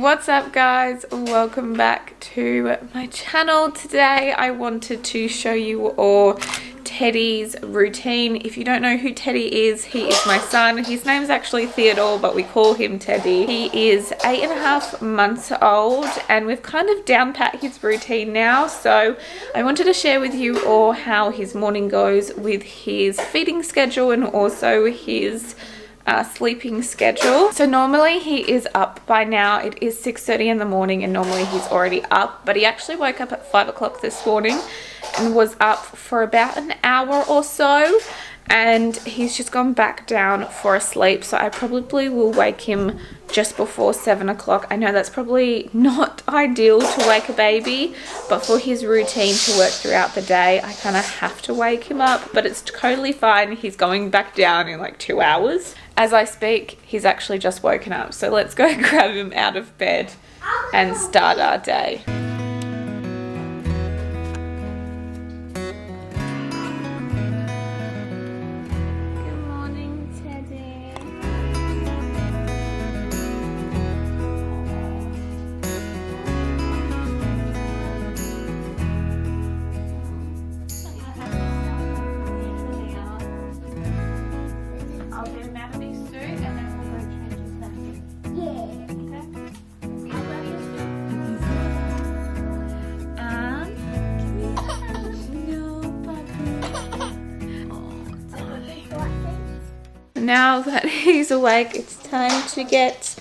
What's up guys, welcome back to my channel. Today I wanted to show you all Teddy's routine. If you don't know who Teddy is, he is my son. His name's actually Theodore, but we call him Teddy. He is 8.5 months old and we've kind of down pat his routine now, so I wanted to share with you all how his morning goes with his feeding schedule and also his sleeping schedule. So normally he is up by now. It is 6:30 in the morning and normally he's already up, but he actually woke up at 5 o'clock this morning and was up for about an hour or so, and he's just gone back down for a sleep. So I probably will wake him just before 7 o'clock. I know that's probably not ideal to wake a baby, but for his routine to work throughout the day, I kind of have to wake him up, but it's totally fine. He's going back down in like 2 hours. As I speak, he's actually just woken up. So let's go grab him out of bed and start our day. Now that he's awake, it's time to get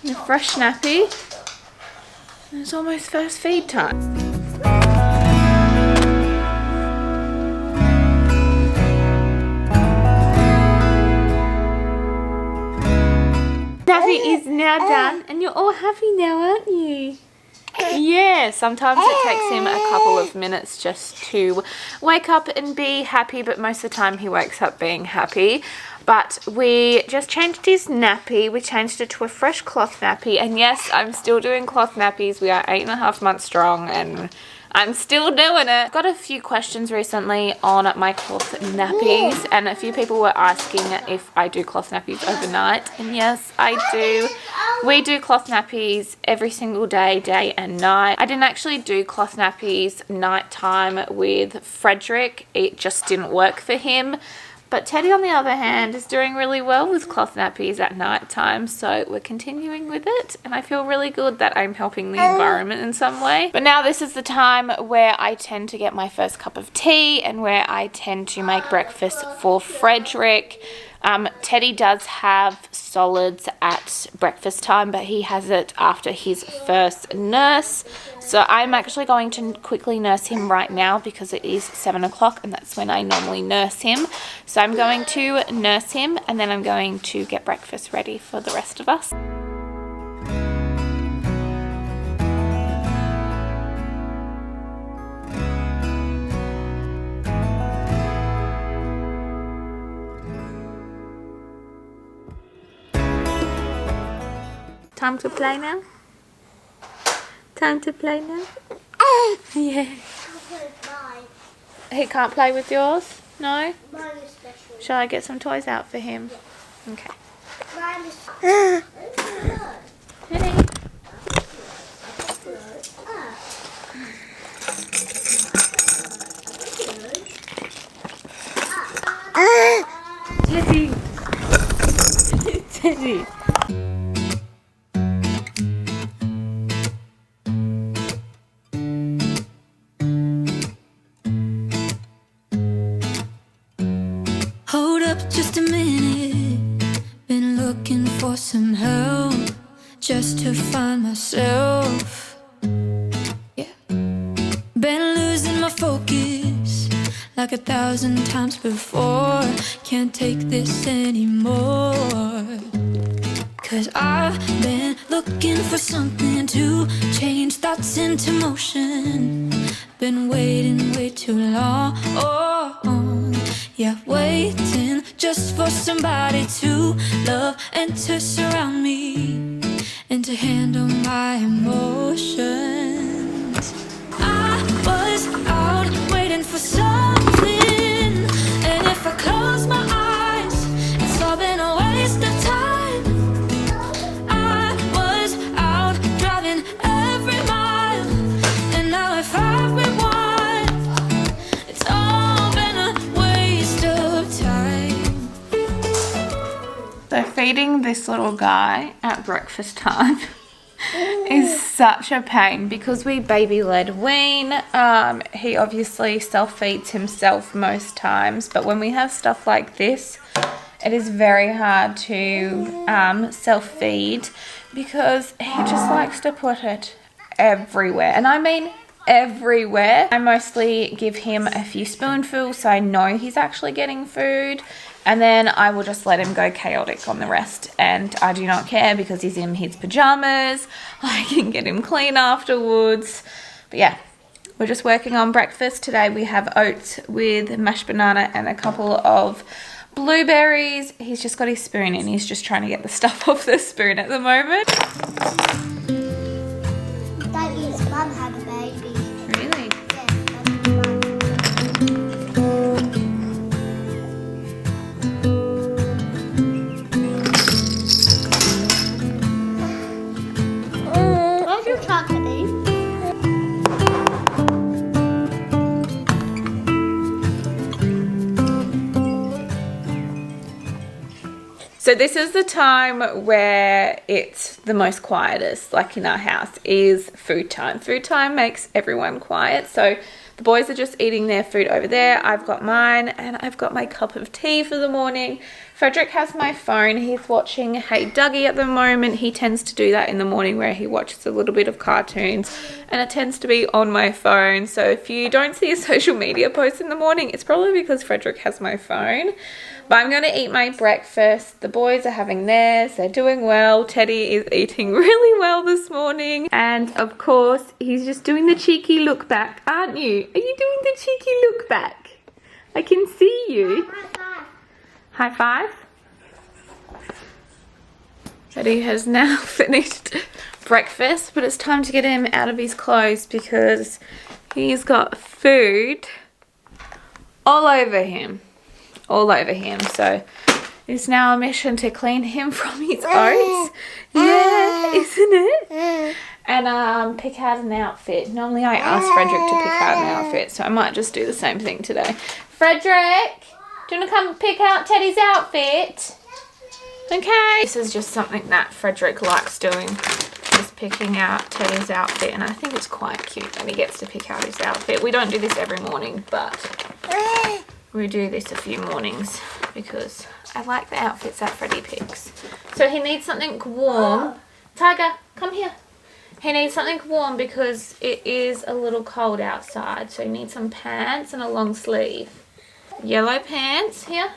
a fresh nappy. It's almost first feed time. Nappy is now done and you're all happy now, aren't you? Yeah, sometimes it takes him a couple of minutes just to wake up and be happy, but most of the time he wakes up being happy. But we just changed his nappy. We changed it to a fresh cloth nappy, and yes, I'm still doing cloth nappies. We are 8.5 months strong and I'm still doing it. Got a few questions recently on my cloth nappies, and a few people were asking if I do cloth nappies overnight, and yes, I do. We do cloth nappies every single day, day and night. I didn't actually do cloth nappies nighttime with Frederick. It just didn't work for him. But Teddy, on the other hand, is doing really well with cloth nappies at night time, so we're continuing with it, and I feel really good that I'm helping the environment in some way. But now this is the time where I tend to get my first cup of tea and where I tend to make breakfast for Frederick. Teddy does have solids at breakfast time, but he has it after his first nurse. So I'm actually going to quickly nurse him right now because it is 7 o'clock and that's when I normally nurse him. So I'm going to nurse him and then I'm going to get breakfast ready for the rest of us. Time to play now? Time to play now? Yeah. He can't play with yours? No? Mine is special. Shall I get some toys out for him? Okay. Mine is Teddy. Teddy. Teddy. Just a minute, been looking for some help just to find myself. Yeah, been losing my focus like 1,000 times before. Can't take this anymore, 'cause I've been looking for something to change thoughts into motion. Been waiting way too long. Yeah, waiting just for somebody to love and to surround me and to handle my emotions. I was out waiting for something, and if I close my eyes, it's all been a waste of time. I was out feeding this little guy at breakfast time is such a pain because we baby-led wean. He obviously self-feeds himself most times, but when we have stuff like this, it is very hard to self-feed because he just likes to put it everywhere. And I mean everywhere. I mostly give him a few spoonfuls so I know he's actually getting food. And then I will just let him go chaotic on the rest. And I do not care because he's in his pajamas. I can get him clean afterwards. But yeah, we're just working on breakfast. Today we have oats with mashed banana and a couple of blueberries. He's just got his spoon and he's just trying to get the stuff off the spoon at the moment. Daddy's mum had a baby. Really? Yeah, Daddy's mum. Where's your chocolate? So this is the time where it's the most quietest, like in our house, is food time. Food time makes everyone quiet. So the boys are just eating their food over there. I've got mine and I've got my cup of tea for the morning. Frederick has my phone. He's watching Hey Dougie at the moment. He tends to do that in the morning where he watches a little bit of cartoons and it tends to be on my phone. So if you don't see a social media post in the morning, it's probably because Frederick has my phone. But I'm going to eat my breakfast. The boys are having theirs. They're doing well. Teddy is eating really well this morning. And of course, he's just doing the cheeky look back, aren't you? Are you doing the cheeky look back? I can see you. High five. Teddy has now finished breakfast, but it's time to get him out of his clothes because he's got food all over him. So it's now a mission to clean him from his oats. Yeah, isn't it? And pick out an outfit. Normally I ask Frederick to pick out an outfit, so I might just do the same thing today. Frederick, do you want to come pick out Teddy's outfit? Okay. This is just something that Frederick likes doing, just picking out Teddy's outfit, and I think it's quite cute when he gets to pick out his outfit. We don't do this every morning, but we do this a few mornings because I like the outfits that Freddie picks. So he needs something warm. Tiger, come here. He needs something warm because it is a little cold outside. So he needs some pants and a long sleeve. Yellow pants here.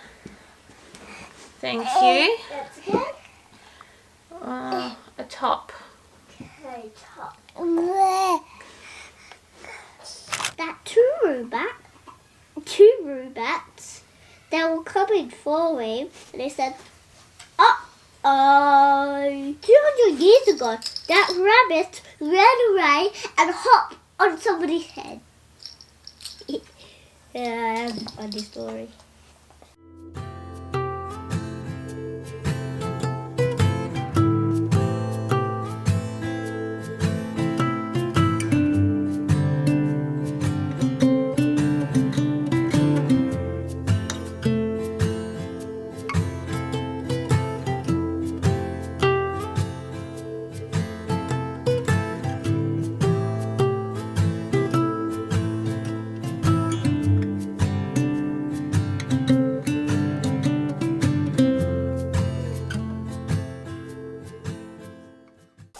Thank you. A top. Okay, top. That two Rubats, they were coming for him, and they said, 200 years ago, that rabbit ran away and hopped on somebody's head. Yeah, funny story.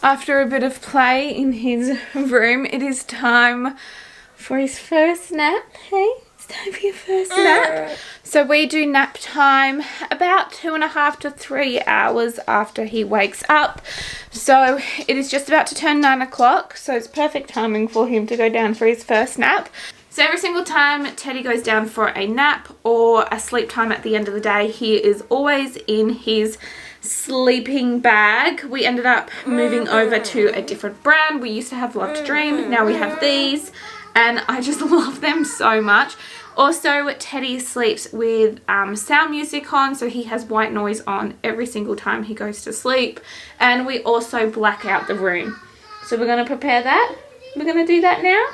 After a bit of play in his room, it is time for his first nap. Hey, it's time for your first nap. So we do nap time about 2.5 to 3 hours after he wakes up. So it is just about to turn 9 o'clock. So it's perfect timing for him to go down for his first nap. So every single time Teddy goes down for a nap or a sleep time at the end of the day, he is always in his sleeping bag. We ended up moving over to a different brand. We used to have Love to Dream. Now we have these and I just love them so much. Also, Teddy sleeps with sound music on, so he has white noise on every single time he goes to sleep. And we also black out the room. So we're going to prepare that. We're going to do that now.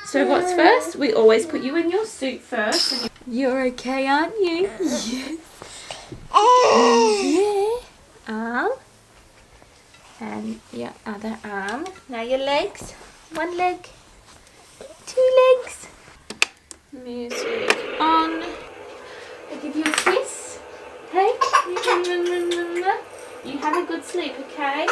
So what's first? We always put you in your suit first. You're okay, aren't you? Yes. Yeah. arm. And your other arm. Now your legs. One leg. 2 legs. Music on. I'll give you a kiss. Okay? You have a good sleep, okay?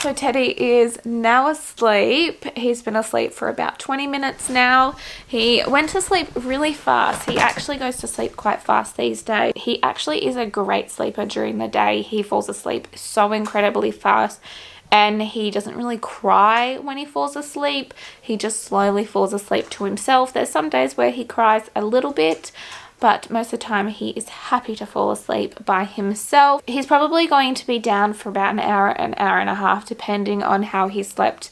So Teddy is now asleep. He's been asleep for about 20 minutes now. He went to sleep really fast. He actually goes to sleep quite fast these days. He actually is a great sleeper during the day. He falls asleep so incredibly fast. And he doesn't really cry when he falls asleep. He just slowly falls asleep to himself. There's some days where he cries a little bit, but most of the time he is happy to fall asleep by himself. He's probably going to be down for about an hour and a half, depending on how he slept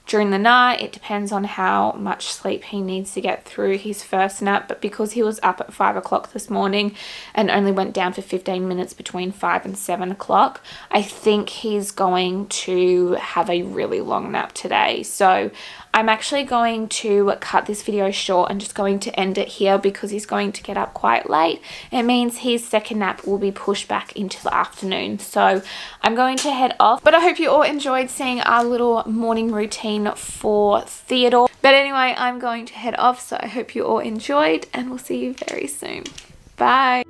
during the night. It depends on how much sleep he needs to get through his first nap, but because he was up at 5 o'clock this morning and only went down for 15 minutes between 5 and 7 o'clock, I think he's going to have a really long nap today. So I'm actually going to cut this video short and just going to end it here because he's going to get up quite late. It means his second nap will be pushed back into the afternoon. So I'm going to head off, but I hope you all enjoyed seeing our little morning routine for Theodore. But anyway, I'm going to head off, so I hope you all enjoyed and we'll see you very soon. Bye.